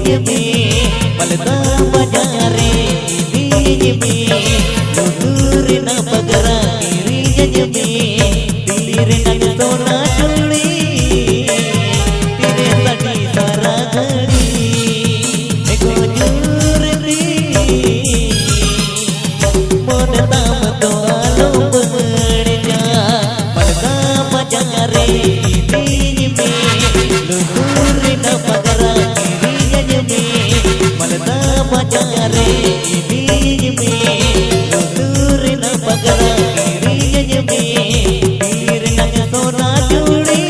jeme malda bajare ini jeme luturina pagara kiri jeme tirena sona chuli tire tadi sara ghadi eko jurri mon tam to alo pemedja malda bajare ini jeme luturina pagara malda bajare ini jeme luturina pagara kiri jeme tirena sona chuli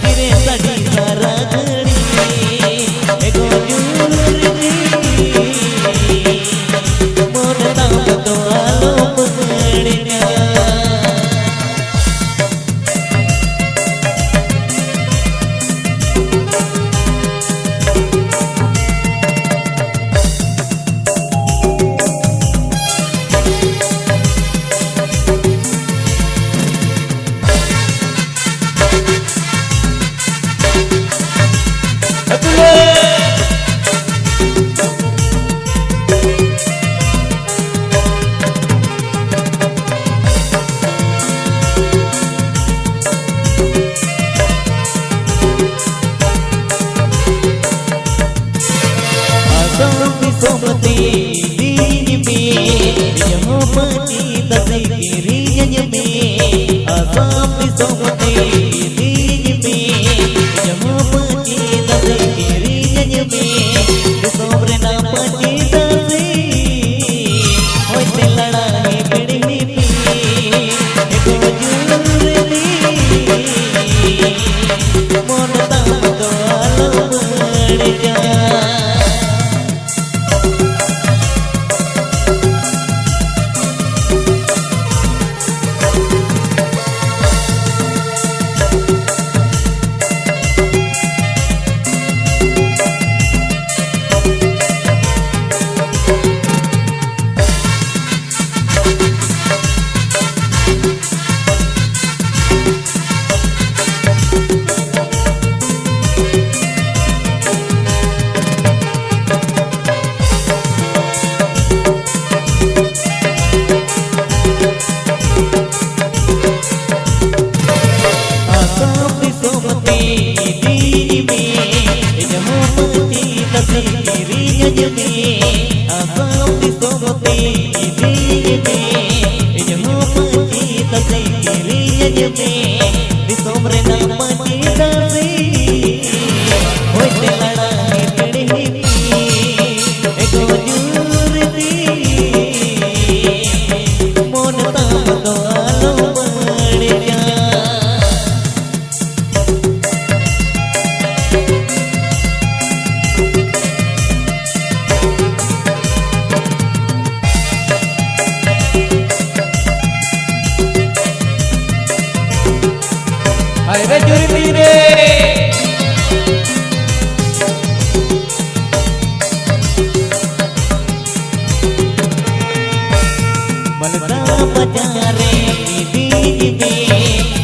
tire tadi sara ghadi eko jurri mon tam to alo pemedja somati dijeme yang mati tadi kiri jeme asam di somati dijeme yang mati tadi kiri jeme sobre na mati tadi hoy te ladani pedi eko jurri mon tam to alo pemedja kirinya jeme asam di somati dijeme yang mati tadi kirinya jeme di sobre na mati tadi hoy te ladani pedi eko jurri mon tam to alo pemedja Ayo juri tire malda bajare ini jeme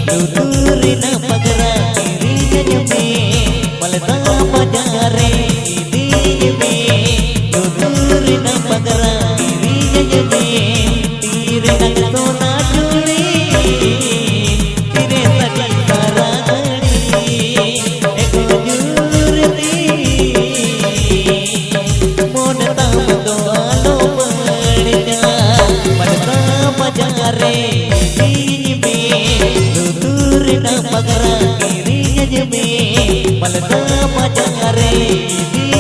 luturina pagara kiri jeme malda bajare ini jeme luturina pagara kiri jeme tirena sona chuli tire tadi sara ghadi eko jurri mon tam to alo pemedja malda bajare ini jeme luturina pagara kiri jeme malda bajare ini